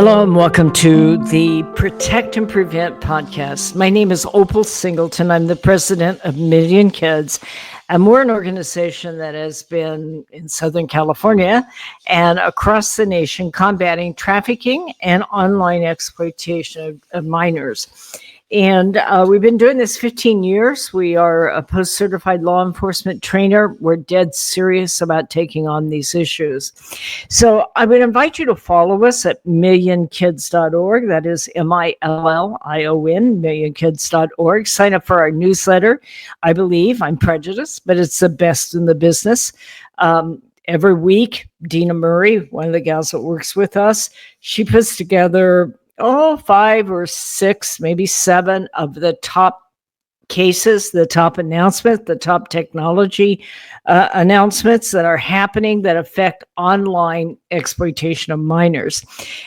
Hello and welcome to the Protect and Prevent podcast. My name is Opal Singleton. I'm the president of Million Kids, and we're an organization that has been in Southern California and across the nation combating trafficking and online exploitation of minors. And we've been doing this 15 years. We are a post-certified law enforcement trainer. We're dead serious about taking on these issues. So I would invite you to follow us at millionkids.org. That is MILLION, millionkids.org. Sign up for our newsletter. I believe, I'm prejudiced, but it's the best in the business. Every week, Dina Murray, one of the gals that works with us, she puts together 5 or 6, maybe 7 of the top cases, the top announcements, the top technology announcements that are happening that affect online exploitation of minors.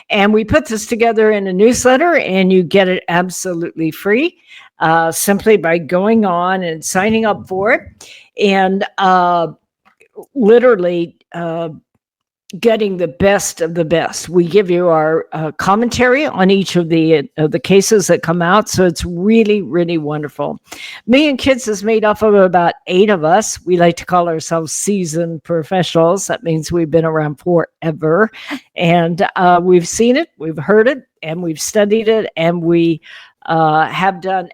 And we put this together in a newsletter, and you get it absolutely free simply by going on and signing up for it. And literally getting the best of the best. We give you our commentary on each of the cases that come out, so it's really, really wonderful. Million Kids is made up of about 8 of us. We like to call ourselves seasoned professionals. That means we've been around forever, and we've seen it, we've heard it, and we've studied it, and we have done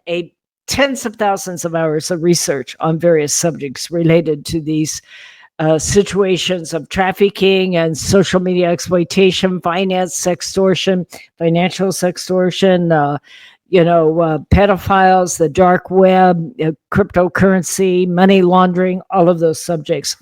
tens of thousands of hours of research on various subjects related to these situations of trafficking and social media exploitation, finance sextortion, financial sextortion, pedophiles, the dark web, cryptocurrency, money laundering, all of those subjects.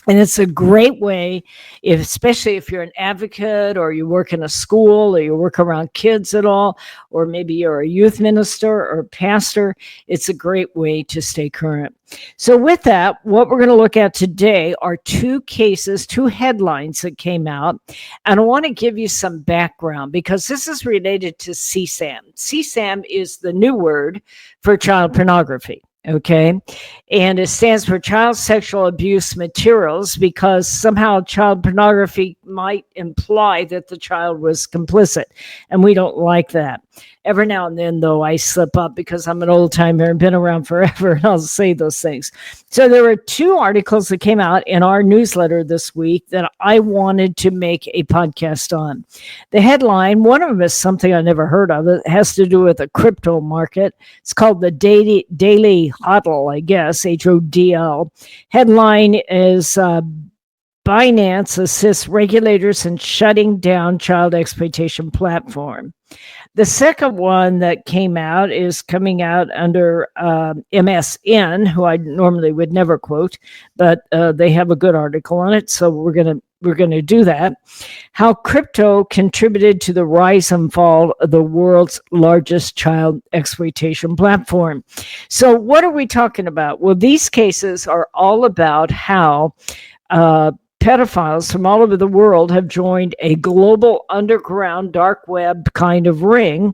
And it's a great way, especially if you're an advocate or you work in a school or you work around kids at all, or maybe you're a youth minister or pastor, it's a great way to stay current. So with that, what we're going to look at today are 2 cases, 2 headlines that came out. And I want to give you some background because this is related to CSAM. CSAM is the new word for child pornography. Okay. And it stands for child sexual abuse materials because somehow child pornography might imply that the child was complicit. And we don't like that. Every now and then, though, I slip up because I'm an old timer and been around forever, and I'll say those things. So there were 2 articles that came out in our newsletter this week that I wanted to make a podcast on. The headline, one of them is something I never heard of. It has to do with the crypto market. It's called the Daily HODL, I guess, HODL. Headline is Binance assists regulators in shutting down child exploitation platform. The second one that came out is coming out under MSN, who I normally would never quote, but they have a good article on it, so we're gonna do that. How crypto contributed to the rise and fall of the world's largest child exploitation platform. So what are we talking about? Well, these cases are all about how pedophiles from all over the world have joined a global underground dark web kind of ring,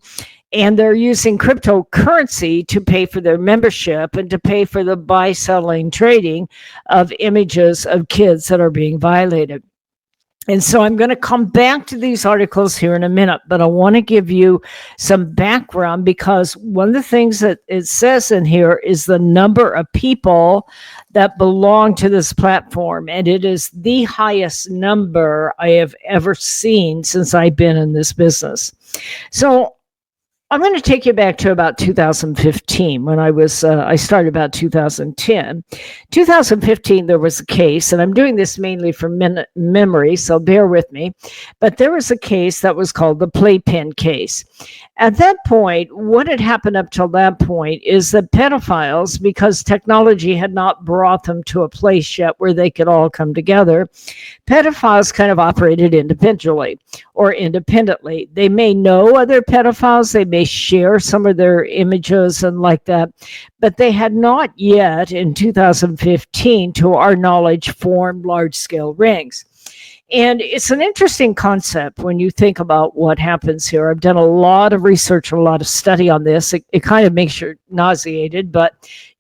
and they're using cryptocurrency to pay for their membership and to pay for the buy, selling, trading of images of kids that are being violated. And so I'm going to come back to these articles here in a minute, but I want to give you some background because one of the things that it says in here is the number of people that belong to this platform. And it is the highest number I have ever seen since I've been in this business. So I'm going to take you back to about 2015 when I started about 2010. 2015, there was a case, and I'm doing this mainly from memory, so bear with me, but there was a case that was called the Playpen case. At that point, what had happened up till that point is that pedophiles, because technology had not brought them to a place yet where they could all come together, pedophiles kind of operated independently. They may know other pedophiles, they may share some of their images and like that, but they had not yet in 2015, to our knowledge, formed large-scale rings. And it's an interesting concept when you think about what happens here. I've done a lot of research, a lot of study on this. It kind of makes you nauseated, but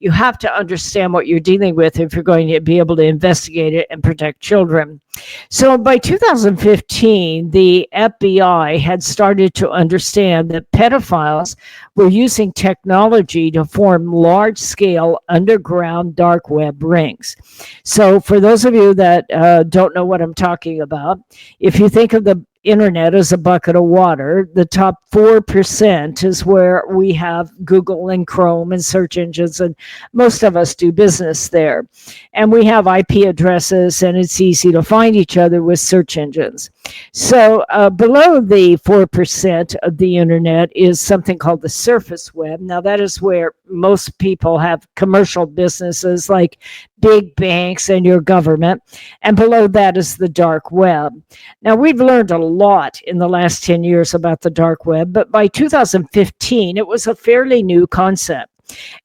You have to understand what you're dealing with if you're going to be able to investigate it and protect children. So by 2015, the FBI had started to understand that pedophiles were using technology to form large-scale underground dark web rings. So for those of you that don't know what I'm talking about, if you think of the internet as a bucket of water, the top 4% is where we have Google and Chrome and search engines, and most of us do business there. And we have IP addresses, and it's easy to find each other with search engines. So below the 4% of the internet is something called the surface web. Now that is where most people have commercial businesses like big banks and your government. And below that is the dark web. Now we've learned a lot in the last 10 years about the dark web, but by 2015, it was a fairly new concept.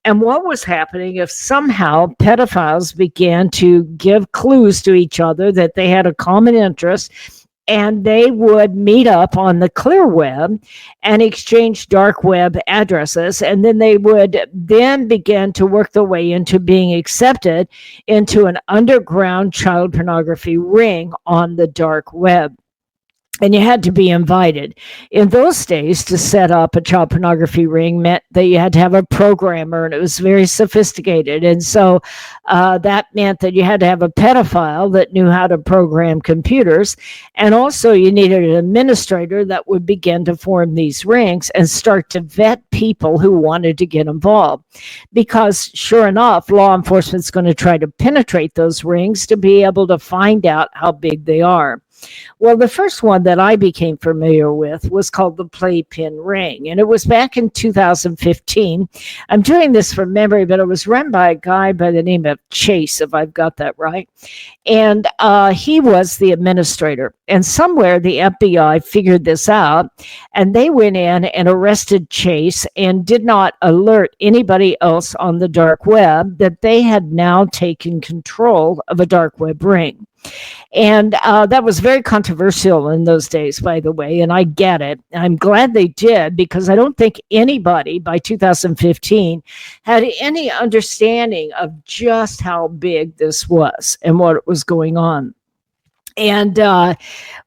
And what was happening if somehow pedophiles began to give clues to each other that they had a common interest, and they would meet up on the clear web and exchange dark web addresses, and then they would then begin to work their way into being accepted into an underground child pornography ring on the dark web. And you had to be invited. In those days, to set up a child pornography ring meant that you had to have a programmer, and it was very sophisticated. And so that meant that you had to have a pedophile that knew how to program computers. And also you needed an administrator that would begin to form these rings and start to vet people who wanted to get involved. Because sure enough, law enforcement's going to try to penetrate those rings to be able to find out how big they are. Well, the first one that I became familiar with was called the Playpen Ring, and it was back in 2015. I'm doing this from memory, but it was run by a guy by the name of Chase, if I've got that right. And he was the administrator. And somewhere the FBI figured this out, and they went in and arrested Chase and did not alert anybody else on the dark web that they had now taken control of a dark web ring. And that was very controversial in those days, by the way, and I get it. I'm glad they did, because I don't think anybody by 2015 had any understanding of just how big this was and what was going on. And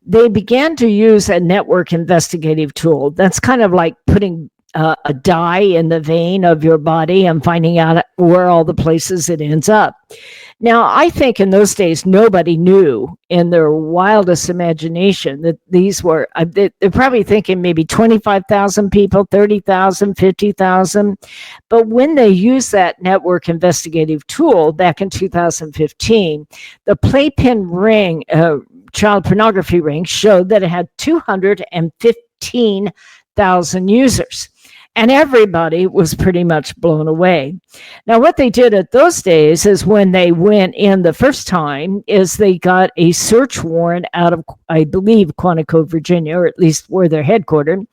they began to use a network investigative tool. That's kind of like putting a dye in the vein of your body and finding out where all the places it ends up. Now, I think in those days, nobody knew in their wildest imagination that these were, they're probably thinking maybe 25,000 people, 30,000, 50,000. But when they used that network investigative tool back in 2015, the Playpen Ring, child pornography ring, showed that it had 215,000 users. And everybody was pretty much blown away. Now, what they did at those days is when they went in the first time is they got a search warrant out of, I believe, Quantico, Virginia, or at least where they're headquartered.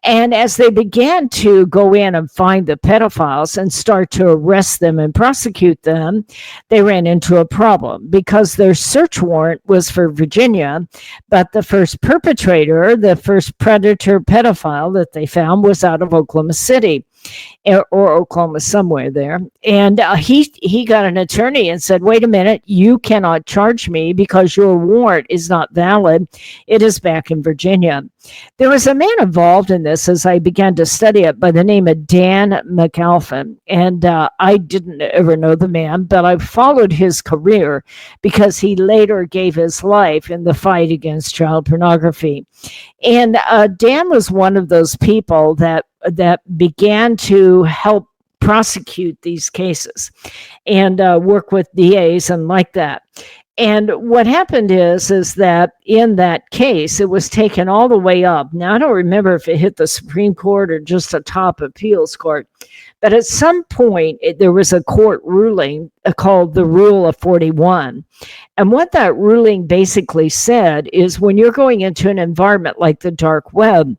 And as they began to go in and find the pedophiles and start to arrest them and prosecute them, they ran into a problem because their search warrant was for Virginia, but the first perpetrator, the first predator pedophile that they found was out of Oklahoma City, or Oklahoma, somewhere there. And he got an attorney and said, wait a minute, you cannot charge me because your warrant is not valid. It is back in Virginia. There was a man involved in this as I began to study it by the name of Dan McAlphin. And I didn't ever know the man, but I followed his career because he later gave his life in the fight against child pornography. And Dan was one of those people that began to help prosecute these cases and work with DAs and like that. And what happened is that in that case, it was taken all the way up. Now, I don't remember if it hit the Supreme Court or just a top appeals court, but at some point, there was a court ruling called the Rule of 41. And what that ruling basically said is when you're going into an environment like the dark web,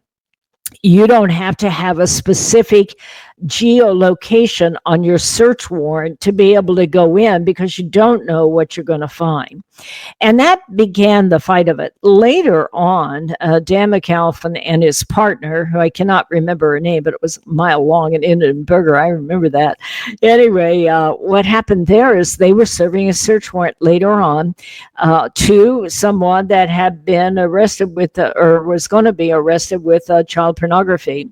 you don't have to have a specific geolocation on your search warrant to be able to go in, because you don't know what you're going to find. And that began the fight of it. Later on, Dan McAlpin and his partner, who I cannot remember her name, but it was a mile long and Indian burger, I remember that. Anyway, what happened there is they were serving a search warrant later on to someone that had been arrested with, or was going to be arrested with child pornography.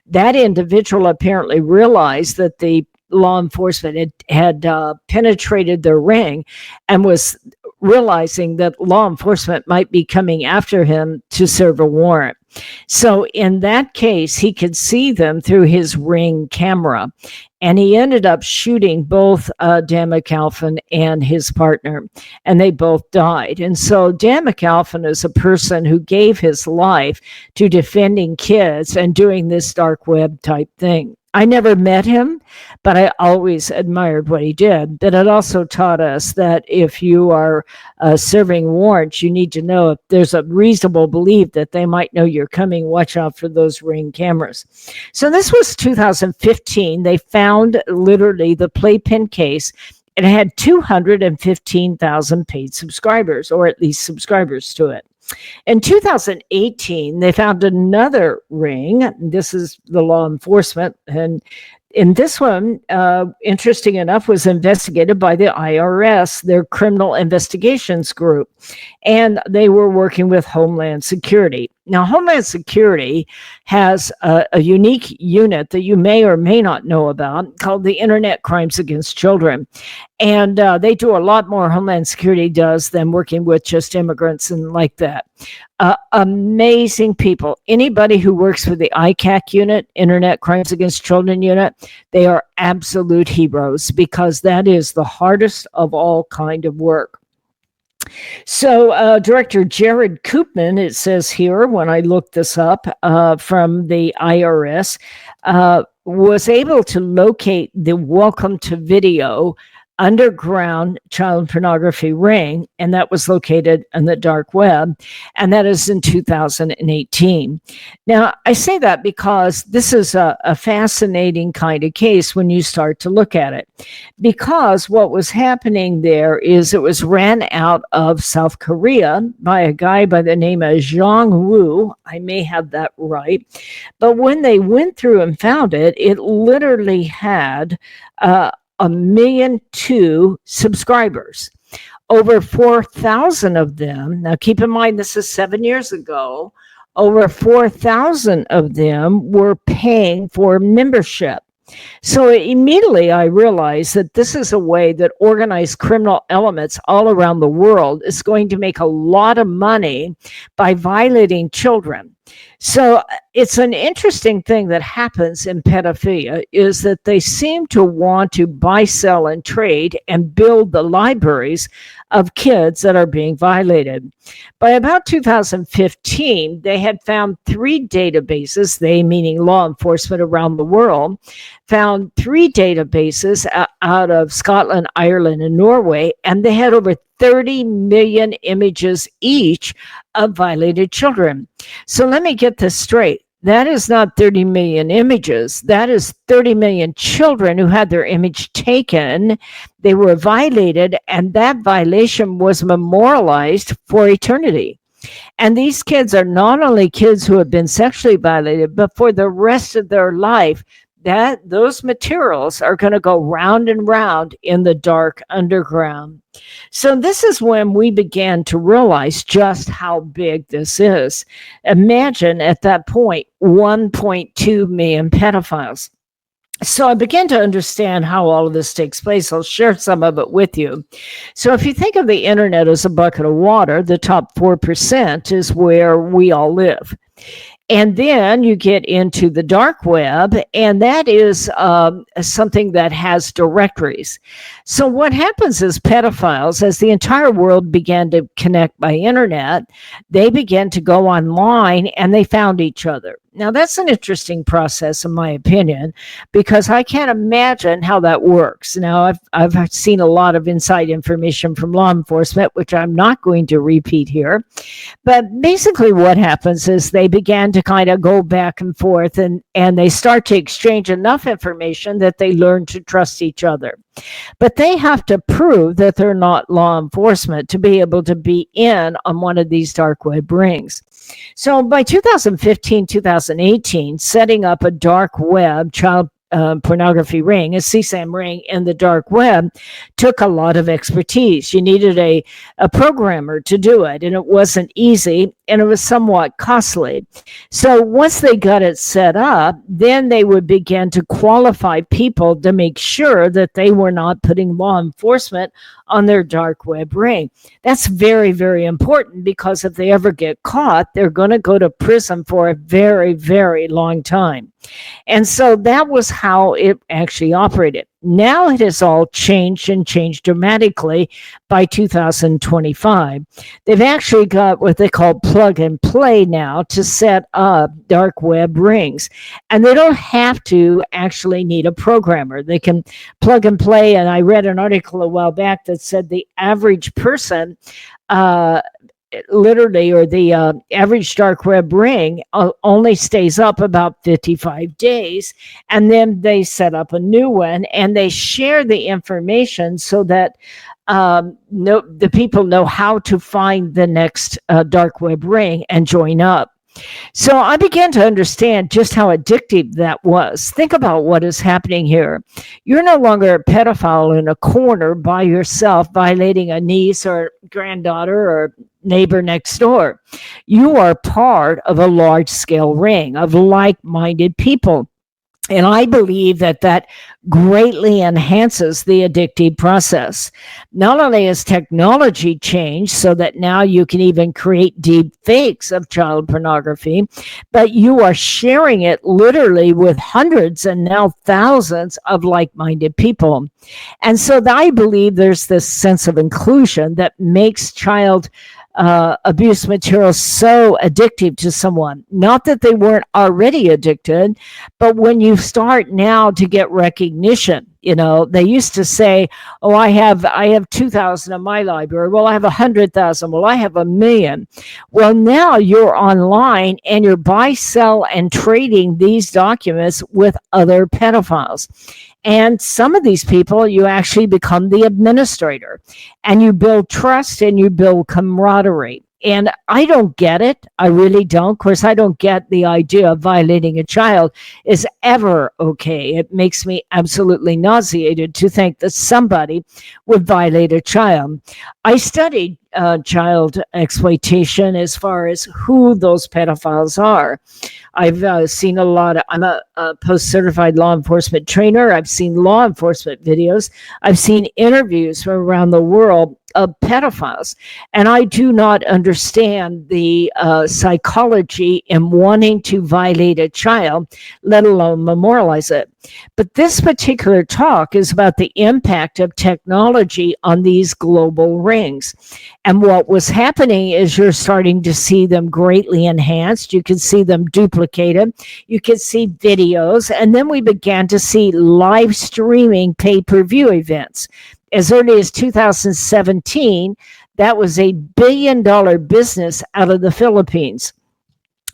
That individual apparently realized that the law enforcement had penetrated their ring and was realizing that law enforcement might be coming after him to serve a warrant. So in that case, he could see them through his Ring camera, and he ended up shooting both Dan McAlpin and his partner, and they both died. And so Dan McAlpin is a person who gave his life to defending kids and doing this dark web type thing. I never met him, but I always admired what he did. But it also taught us that if you are serving warrants, you need to know if there's a reasonable belief that they might know you're coming. Watch out for those Ring cameras. So this was 2015. They found literally the playpen case. It had 215,000 paid subscribers, or at least subscribers to it. In 2018, they found another ring. This is the law enforcement. And in this one, interesting enough, was investigated by the IRS, their criminal investigations group. And they were working with Homeland Security. Now, Homeland Security has a unique unit that you may or may not know about called the Internet Crimes Against Children. And they do a lot more, Homeland Security does, than working with just immigrants and like that. Amazing people. Anybody who works for the ICAC unit, Internet Crimes Against Children unit, they are absolute heroes, because that is the hardest of all kind of work. So Director Jared Koopman, it says here, when I looked this up from the IRS, was able to locate the Welcome to Video underground child pornography ring, and that was located in the dark web, and that is in 2018. Now, I say that because this is a fascinating kind of case when you start to look at it, because what was happening there is it was ran out of South Korea by a guy by the name of Jong Woo. I may have that right, but when they went through and found it, it literally had 1,000,002 subscribers. Over 4,000 of them, now keep in mind this is 7 years ago, over 4,000 of them were paying for membership. So immediately I realized that this is a way that organized criminal elements all around the world is going to make a lot of money by violating children. So it's an interesting thing that happens in pedophilia, is that they seem to want to buy, sell, and trade and build the libraries of kids that are being violated. By about 2015, they had found 3 databases, they meaning law enforcement around the world, found 3 databases out of Scotland, Ireland, and Norway, and they had over 30 million images each of violated children. So let me get this straight. That is not 30 million images. That is 30 million children who had their image taken. They were violated, and that violation was memorialized for eternity. And these kids are not only kids who have been sexually violated, but for the rest of their life, that those materials are going to go round and round in the dark underground. So this is when we began to realize just how big this is. Imagine at that point, 1.2 million pedophiles. So I began to understand how all of this takes place. I'll share some of it with you. So if you think of the internet as a bucket of water, the top 4% is where we all live. And then you get into the dark web, and that is something that has directories. So what happens is pedophiles, as the entire world began to connect by internet, they began to go online and they found each other. Now, that's an interesting process, in my opinion, because I can't imagine how that works. Now, I've seen a lot of inside information from law enforcement, which I'm not going to repeat here. But basically, what happens is they began to kind of go back and forth, and they start to exchange enough information that they learn to trust each other. But they have to prove that they're not law enforcement to be able to be in on one of these dark web rings. So by 2015, 2018, setting up a dark web child pornography ring, a CSAM ring in the dark web, took a lot of expertise. You needed a programmer to do it, and it wasn't easy, and it was somewhat costly. So once they got it set up, then they would begin to qualify people to make sure that they were not putting law enforcement on their dark web ring. That's very, very important, because if they ever get caught, they're going to go to prison for a very, very long time. And so that was how it actually operated. Now it has all changed, and changed dramatically by 2025. They've actually got what they call plug and play now to set up dark web rings. And they don't have to actually need a programmer. They can plug and play. And I read an article a while back that said the average person literally, or the average dark web ring only stays up about 55 days, and then they set up a new one, and they share the information so that the people know how to find the next dark web ring and join up. So I began to understand just how addictive that was. Think about what is happening here. You're no longer a pedophile in a corner by yourself, violating a niece or granddaughter or neighbor next door. You are part of a large-scale ring of like-minded people. And I believe that that greatly enhances the addictive process. Not only has technology changed so that now you can even create deep fakes of child pornography, but you are sharing it literally with hundreds and now thousands of like-minded people. And so I believe there's this sense of inclusion that makes child abuse material so addictive to someone. Not that they weren't already addicted, but when you start now to get recognition, they used to say, oh, I have 2,000 in my library. Well, I have 100,000. Well, I have 1 million. Well, now you're online and you're buy, sell, and trading these documents with other pedophiles. And some of these people, you actually become the administrator, and you build trust and you build camaraderie. And I don't get it. I really don't. Of course, I don't get the idea of violating a child is ever okay. It makes me absolutely nauseated to think that somebody would violate a child. I studied child exploitation as far as who those pedophiles are. I've seen a lot of, I'm a post-certified law enforcement trainer. I've seen law enforcement videos. I've seen interviews from around the world of pedophiles. And I do not understand the psychology in wanting to violate a child, let alone memorialize it. But this particular talk is about the impact of technology on these global rings. And what was happening is you're starting to see them greatly enhanced. You can see them duplicated. You can see videos. And then we began to see live streaming pay-per-view events. As early as 2017, that was a $1 billion business out of the Philippines.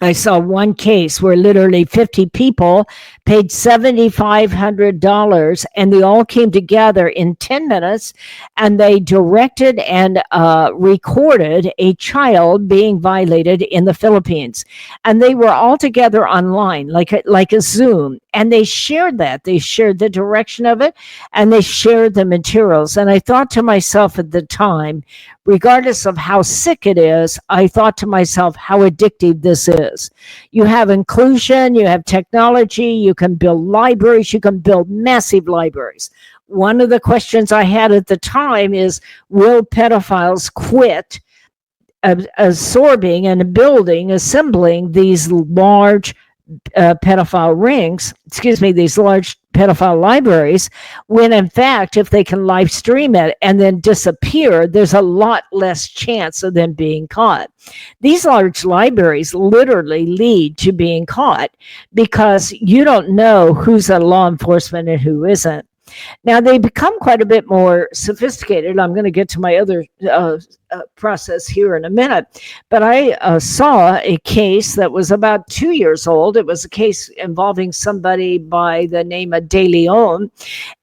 I saw one case where literally 50 people paid $7,500, and they all came together in 10 minutes, and they directed and recorded a child being violated in the Philippines. And they were all together online, like a Zoom, and they shared that. They shared the direction of it, and they shared the materials. And I thought to myself at the time, regardless of how sick it is, I thought to myself how addictive this is. You have inclusion, you have technology, you can build libraries, you can build massive libraries. One of the questions I had at the time is, will pedophiles quit absorbing and assembling these large pedophile rings, these large pedophile libraries, when in fact, if they can live stream it and then disappear, there's a lot less chance of them being caught. These large libraries literally lead to being caught because you don't know who's a law enforcement and who isn't. Now, they become quite a bit more sophisticated. I'm going to get to my other process here in a minute. But I saw a case that was about 2 years old. It was a case involving somebody by the name of De Leon.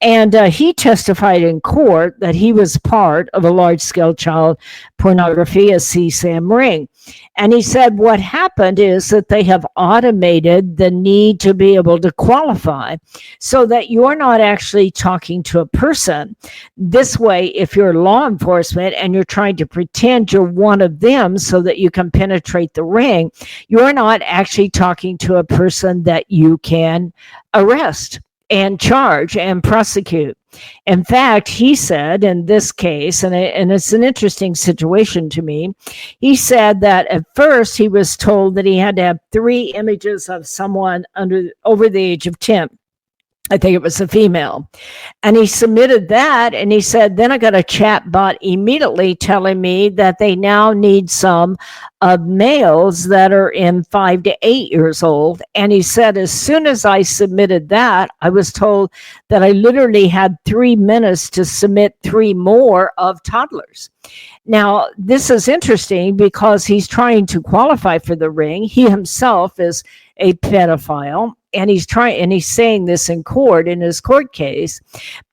And he testified in court that he was part of a large-scale child pornography, a CSAM ring. And he said what happened is that they have automated the need to be able to qualify so that you're not actually talking to a person. This way, if you're law enforcement and you're trying to pretend you're one of them so that you can penetrate the ring, you're not actually talking to a person that you can arrest and charge and prosecute. In fact, he said in this case, and it's an interesting situation to me, he said that at first he was told that he had to have 3 images of someone over the age of 10. I think it was a female. And he submitted that, and he said, then I got a chat bot immediately telling me that they now need some of males that are in 5 to 8 years old. And he said, as soon as I submitted that, I was told that I literally had 3 minutes to submit 3 more of toddlers. Now, this is interesting because he's trying to qualify for the ring. He himself is a pedophile. And he's saying this in court, in his court case.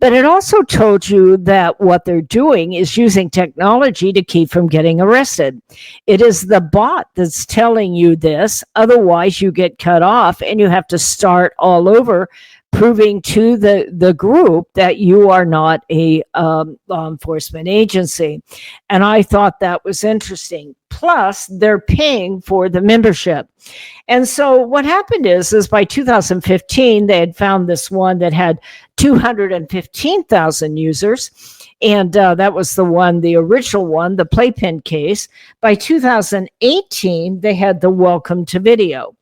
But it also told you that what they're doing is using technology to keep from getting arrested. It is the bot that's telling you this. Otherwise, you get cut off and you have to start all over, proving to the group that you are not a law enforcement agency. And I thought that was interesting. Plus, they're paying for the membership. And so what happened is by 2015, they had found this one that had 215,000 users. And that was the original one, the Playpen case. By 2018, they had the Welcome to Video.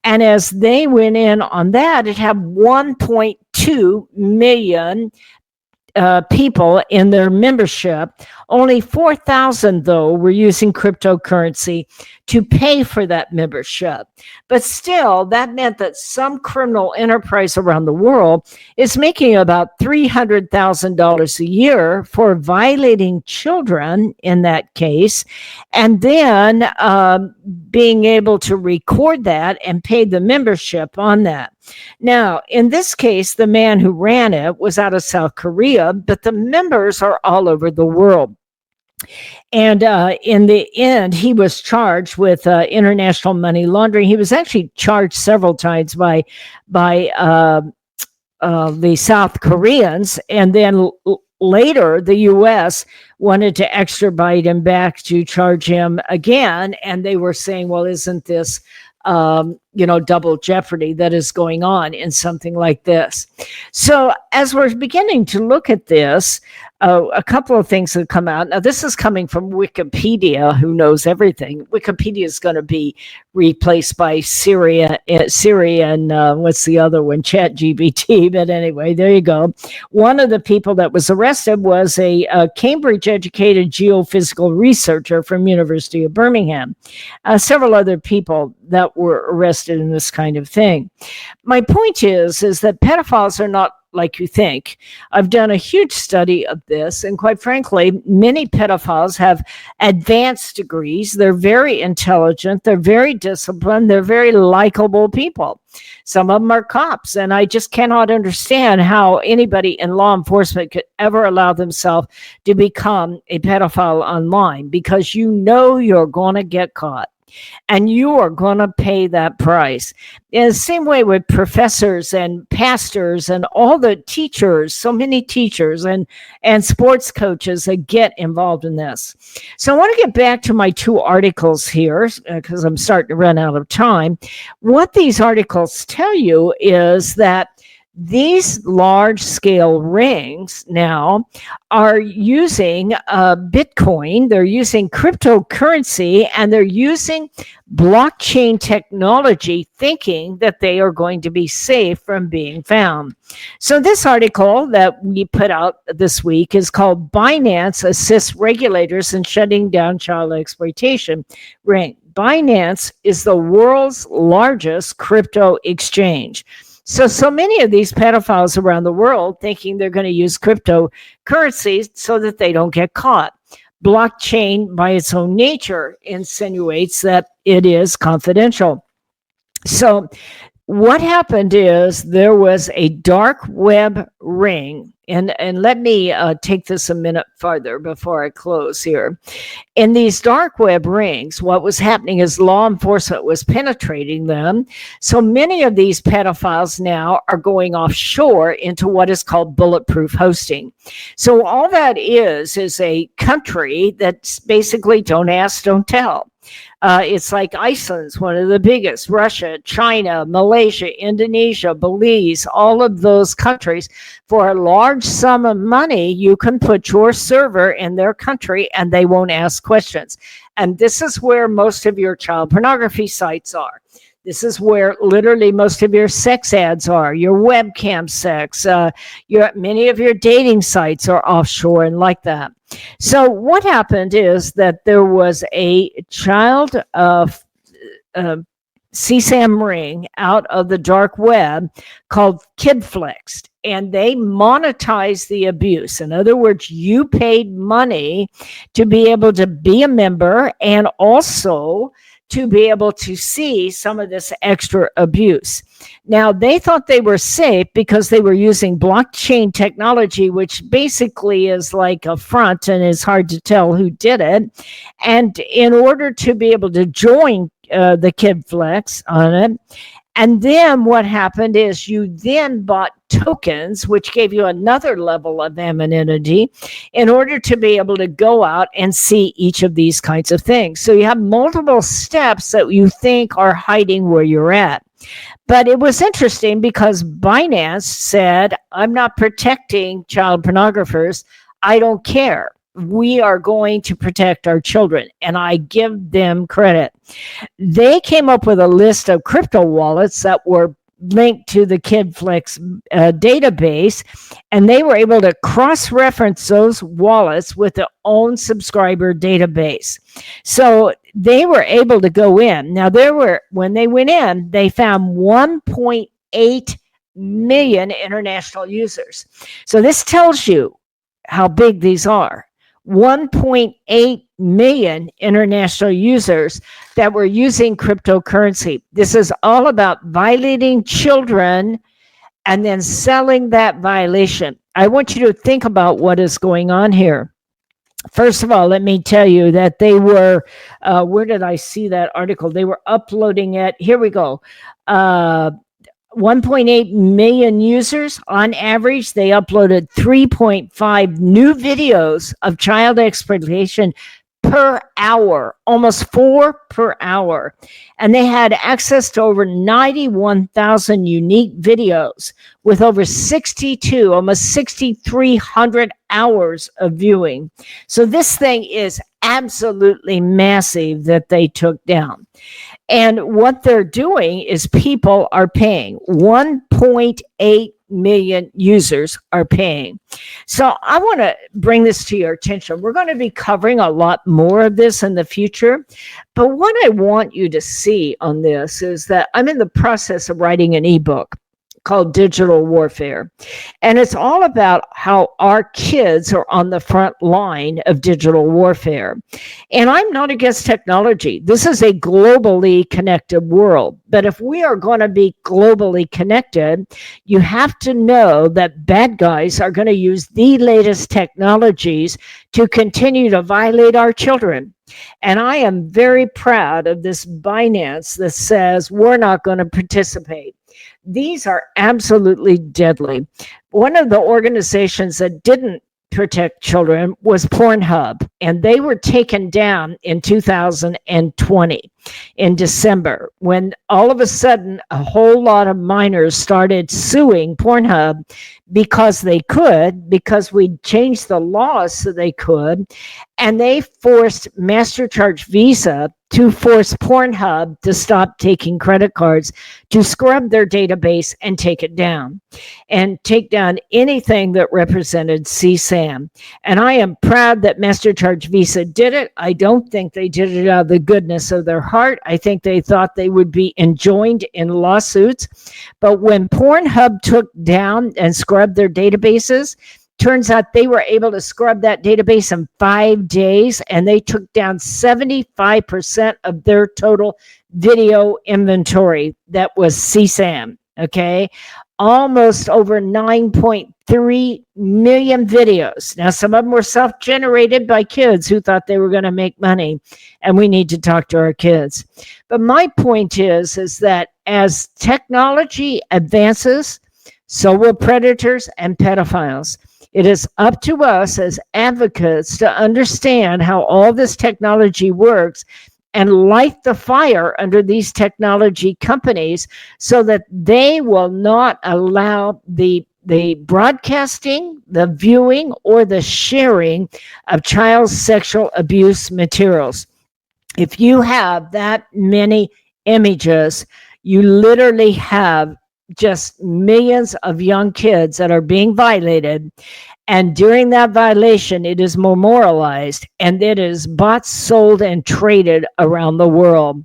And as they went in on that, it had 1.2 million people in their membership. Only 4,000, though, were using cryptocurrency to pay for that membership. But still, that meant that some criminal enterprise around the world is making about $300,000 a year for violating children in that case, and then being able to record that and pay the membership on that. Now, in this case, the man who ran it was out of South Korea, but the members are all over the world. And in the end, he was charged with international money laundering. He was actually charged several times by the South Koreans, and then later the U.S. wanted to extradite him back to charge him again, and they were saying, well, isn't this double jeopardy that is going on in something like this? So as we're beginning to look at this, a couple of things have come out. Now, this is coming from Wikipedia, who knows everything. Wikipedia is going to be replaced by Siri and what's the other one? ChatGPT. But anyway, there you go. One of the people that was arrested was a Cambridge-educated geophysical researcher from University of Birmingham. Several other people that were arrested in this kind of thing. My point is that pedophiles are not like you think. I've done a huge study of this, and quite frankly, many pedophiles have advanced degrees. They're very intelligent. They're very disciplined. They're very likable people. Some of them are cops, and I just cannot understand how anybody in law enforcement could ever allow themselves to become a pedophile online, because you know you're going to get caught. And you are going to pay that price. In the same way with professors and pastors and all the teachers, so many teachers and sports coaches that get involved in this. So I want to get back to my 2 articles here because I'm starting to run out of time. What these articles tell you is that These large-scale rings now are using Bitcoin, they're using cryptocurrency, and they're using blockchain technology, thinking that they are going to be safe from being found. So this article that we put out this week is called Binance Assists Regulators in Shutting Down Child Exploitation Ring. Binance is the world's largest crypto exchange. So many of these pedophiles around the world thinking they're going to use cryptocurrencies so that they don't get caught. Blockchain, by its own nature, insinuates that it is confidential. So what happened is there was a dark web ring, and let me take this a minute farther before I close here. In these dark web rings, what was happening is law enforcement was penetrating them. So many of these pedophiles now are going offshore into what is called bulletproof hosting. So all that is a country that's basically don't ask, don't tell. It's like Iceland's one of the biggest, Russia, China, Malaysia, Indonesia, Belize, all of those countries. For a large sum of money, you can put your server in their country and they won't ask questions. And this is where most of your child pornography sites are. This is where literally most of your sex ads are, your webcam sex, many of your dating sites are offshore and like that. So what happened is that there was a child CSAM ring out of the dark web called KidFlexed, and they monetized the abuse. In other words, you paid money to be able to be a member and also to be able to see some of this extra abuse. Now, they thought they were safe because they were using blockchain technology, which basically is like a front and it's hard to tell who did it. And in order to be able to join the KidFlex on it, and then what happened is you then bought tokens, which gave you another level of anonymity in order to be able to go out and see each of these kinds of things. So you have multiple steps that you think are hiding where you're at. But it was interesting because Binance said, I'm not protecting child pornographers. I don't care. We are going to protect our children, and I give them credit. They came up with a list of crypto wallets that were linked to the KidFlex database, and they were able to cross-reference those wallets with their own subscriber database. So they were able to go in. Now, when they went in, they found 1.8 million international users. So this tells you how big these are. 1.8 million international users that were using cryptocurrency. This is all about violating children and then selling that violation. I want you to think about what is going on here. First of all, let me tell you that they were, where did I see that article? They were uploading it. Here we go. 1.8 million users on average. They uploaded 3.5 new videos of child exploitation per hour, almost 4 per hour. And they had access to over 91,000 unique videos with over almost 6,300 hours of viewing. So this thing is absolutely massive that they took down. And what they're doing is people are paying. 1.8 million users are paying. So I want to bring this to your attention. We're going to be covering a lot more of this in the future. But what I want you to see on this is that I'm in the process of writing an ebook called Digital Warfare. And it's all about how our kids are on the front line of digital warfare. And I'm not against technology. This is a globally connected world. But if we are going to be globally connected, you have to know that bad guys are going to use the latest technologies to continue to violate our children. And I am very proud of this Binance that says we're not going to participate. These are absolutely deadly. One of the organizations that didn't protect children was Pornhub, and they were taken down in 2020 in December, when all of a sudden a whole lot of minors started suing Pornhub because we changed the laws so they could, and they forced MasterCharge Visa to force Pornhub to stop taking credit cards, to scrub their database and take it down, and take down anything that represented CSAM. And I am proud that MasterCharge Visa did it. I don't think they did it out of the goodness of their heart. I think they thought they would be enjoined in lawsuits. But when Pornhub took down and scrubbed their databases, turns out they were able to scrub that database in 5 days, and they took down 75% of their total video inventory that was CSAM, okay? Almost over 9.3 million videos. Now, some of them were self-generated by kids who thought they were going to make money, and we need to talk to our kids. But my point is that as technology advances, so will predators and pedophiles. It is up to us as advocates to understand how all this technology works and light the fire under these technology companies so that they will not allow the broadcasting, the viewing, or the sharing of child sexual abuse materials. If you have that many images, you literally have just millions of young kids that are being violated. And during that violation, it is memorialized, and it is bought, sold, and traded around the world.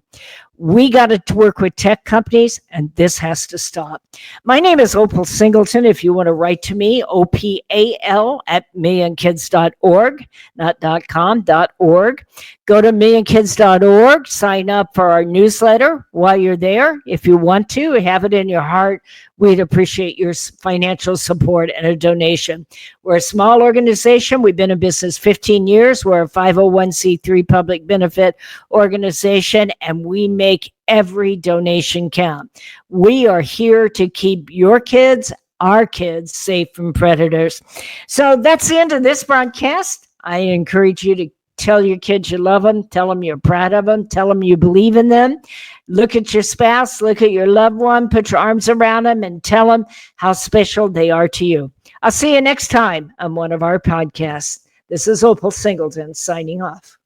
We got to work with tech companies, and this has to stop. My name is Opal Singleton. If you want to write to me, OPAL at millionkids.org, not .com, .org. Go to millionkids.org, sign up for our newsletter while you're there. If you want to, have it in your heart, we'd appreciate your financial support and a donation. We're a small organization. We've been in business 15 years. We're a 501c3 public benefit organization, and we make every donation count. We are here to keep your kids, our kids, safe from predators. So that's the end of this broadcast. I encourage you to tell your kids you love them, tell them you're proud of them, tell them you believe in them. Look at your spouse, look at your loved one, put your arms around them, and tell them how special they are to you. I'll see you next time on one of our podcasts. This is Opal Singleton signing off.